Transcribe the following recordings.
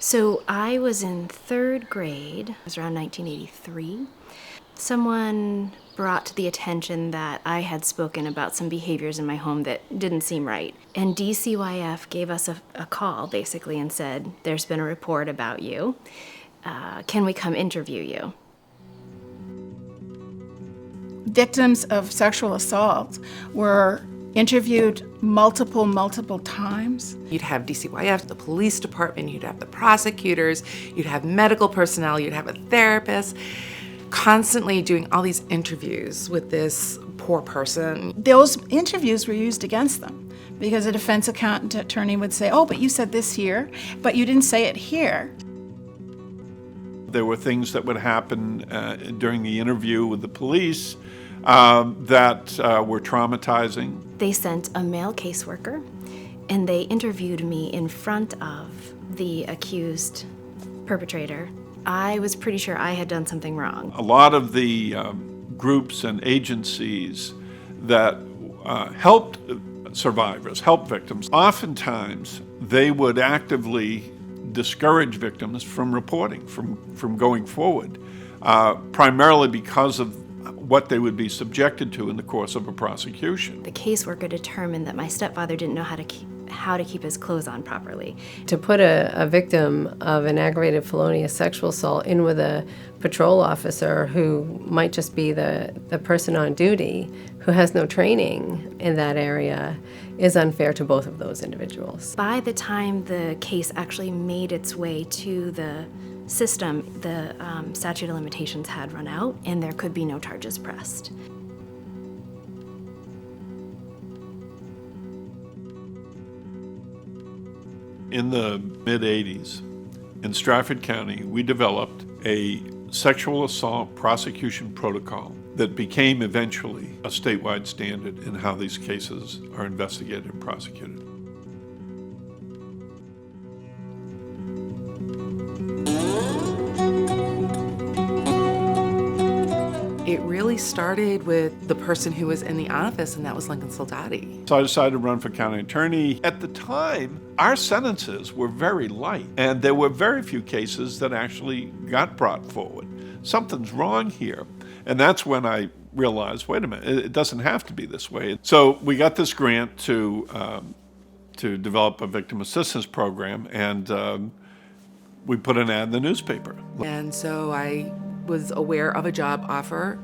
So I was in third grade. It was around 1983. Someone brought to the attention that I had spoken about some behaviors in my home that didn't seem right. And DCYF gave us a call, basically, and said, there's been a report about you. Can we come interview you? Victims of sexual assault were interviewed multiple times. You'd have DCYF, the police department, you'd have the prosecutors, you'd have medical personnel, you'd have a therapist, constantly doing all these interviews with this poor person. Those interviews were used against them because a defense attorney would say, oh, but you said this here, but you didn't say it here. There were things that would happen during the interview with the police that were traumatizing. They sent a male caseworker, and they interviewed me in front of the accused perpetrator. I was pretty sure I had done something wrong. A lot of the groups and agencies that helped survivors, helped victims, oftentimes they would actively discourage victims from reporting, from going forward, primarily because of what they would be subjected to in the course of a prosecution. The caseworker determined that my stepfather didn't know how to keep his clothes on properly. To put a victim of an aggravated felonious sexual assault in with a patrol officer who might just be the person on duty who has no training in that area is unfair to both of those individuals. By the time the case actually made its way to the system, the statute of limitations had run out and there could be no charges pressed. In the mid-'80s, in Strafford County, we developed a sexual assault prosecution protocol that became eventually a statewide standard in how these cases are investigated and prosecuted. It really started with the person who was in the office, and that was Lynda Soldati. So I decided to run for county attorney. At the time, our sentences were very light, and there were very few cases that actually got brought forward. Something's wrong here. And that's when I realized, wait a minute, it doesn't have to be this way. So we got this grant to develop a victim assistance program, and we put an ad in the newspaper. And so I was aware of a job offer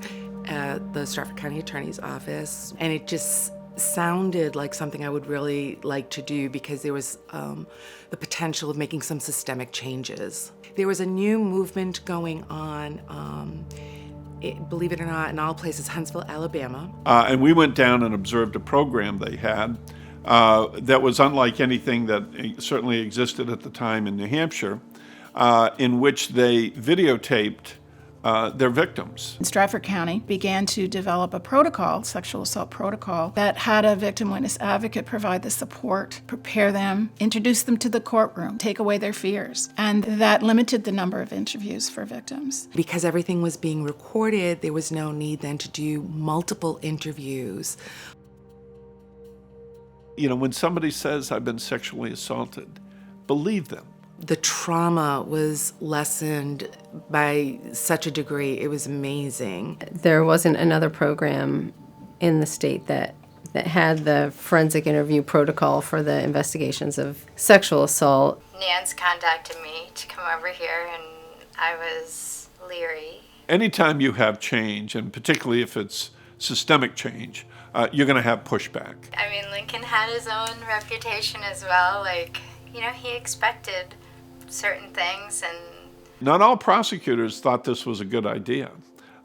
at the Strafford County Attorney's Office, and it just sounded like something I would really like to do because there was the potential of making some systemic changes. There was a new movement going on, believe it or not, in all places, Huntsville, Alabama. And we went down and observed a program they had that was unlike anything that certainly existed at the time in New Hampshire, in which they videotaped their victims. Strafford County began to develop a protocol, sexual assault protocol, that had a victim witness advocate provide the support, prepare them, introduce them to the courtroom, take away their fears. And that limited the number of interviews for victims. Because everything was being recorded, there was no need then to do multiple interviews. You know, when somebody says, I've been sexually assaulted, believe them. The trauma was lessened by such a degree. It was amazing. There wasn't another program in the state that had the forensic interview protocol for the investigations of sexual assault. Nance contacted me to come over here, and I was leery. Anytime you have change, and particularly if it's systemic change, you're going to have pushback. I mean, Lincoln had his own reputation as well. Like, you know, he expected certain things, and not all prosecutors thought this was a good idea.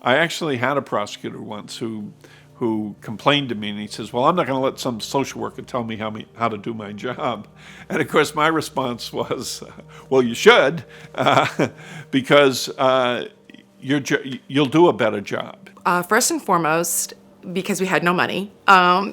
I actually had a prosecutor once who complained to me, and he says, well, I'm not going to let some social worker tell me how to do my job. And of course my response was, well, you should, because you'll do a better job. First and foremost, because we had no money,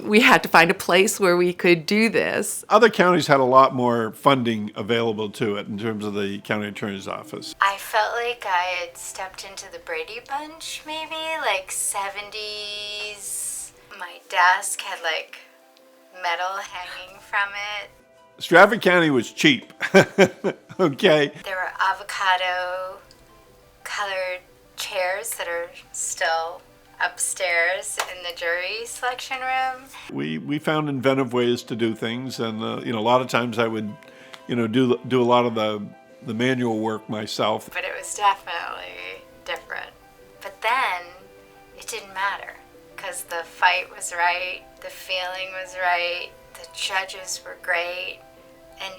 we had to find a place where we could do this. Other counties had a lot more funding available to it in terms of the county attorney's office. I felt like I had stepped into the Brady Bunch, maybe, like 70s. My desk had like metal hanging from it. Strafford County was cheap. Okay. There were avocado-colored chairs that are still upstairs in the jury selection room. We found inventive ways to do things, and a lot of times I would, do a lot of the manual work myself. But it was definitely different. But then it didn't matter because the fight was right, the feeling was right, the judges were great, and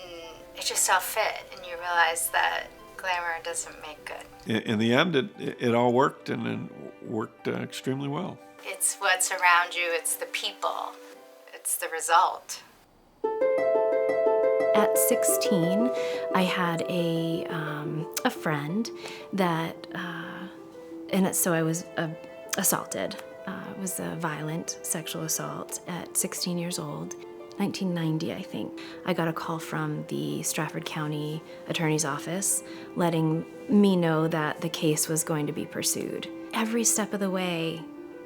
it just all fit. And you realize that glamour doesn't make good. In the end, it all worked, and it worked extremely well. It's what's around you, it's the people, it's the result. At 16, I had a friend that, so I was assaulted. It was a violent sexual assault at 16 years old. 1990, I think. I got a call from the Strafford County Attorney's Office letting me know that the case was going to be pursued. Every step of the way,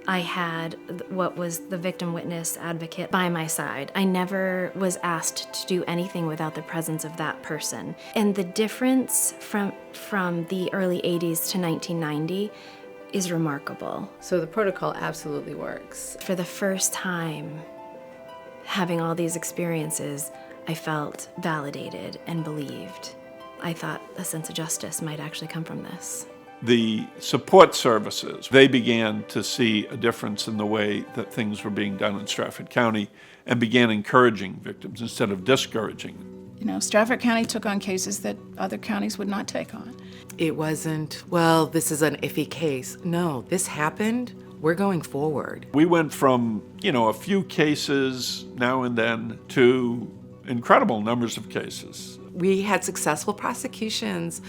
I had what was the victim witness advocate by my side. I never was asked to do anything without the presence of that person. And the difference from the early 80s to 1990 is remarkable. So the protocol absolutely works. For the first time, having all these experiences, I felt validated and believed. I thought a sense of justice might actually come from this. The support services, they began to see a difference in the way that things were being done in Strafford County and began encouraging victims instead of discouraging them. Strafford County took on cases that other counties would not take on. It wasn't, well, this is an iffy case. No, this happened. We're going forward. We went from, a few cases now and then to incredible numbers of cases. We had successful prosecutions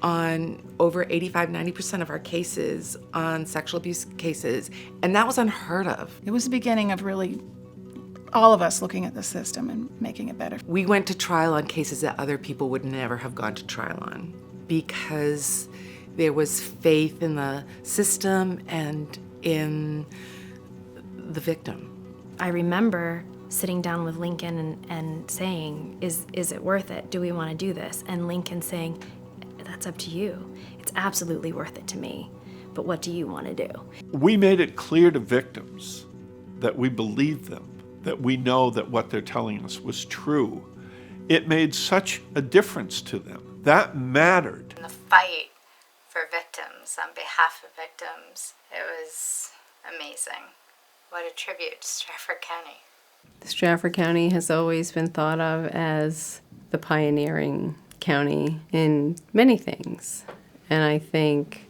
on over 85-90% of our cases on sexual abuse cases, and that was unheard of. It was the beginning of really all of us looking at the system and making it better. We went to trial on cases that other people would never have gone to trial on because there was faith in the system and in the victim. I remember sitting down with Lincoln and saying, is it worth it? Do we want to do this? And Lincoln saying, that's up to you. It's absolutely worth it to me. But what do you want to do? We made it clear to victims that we believe them, that we know that what they're telling us was true. It made such a difference to them. That mattered. In the fight for victims, on behalf of victims, it was amazing. What a tribute to Strafford County. Strafford County has always been thought of as the pioneering county in many things. And I think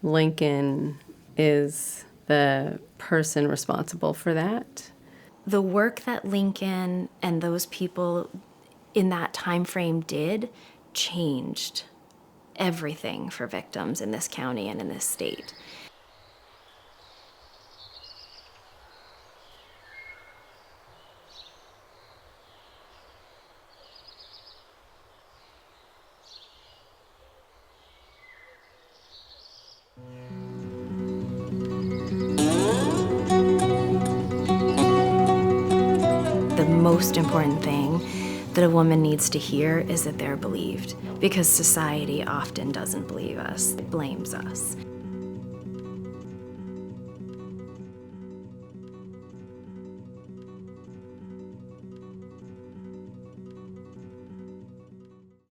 Lincoln is the person responsible for that. The work that Lincoln and those people in that time frame did changed everything for victims in this county and in this state. The most important thing that a woman needs to hear is that they're believed, because society often doesn't believe us. It blames us.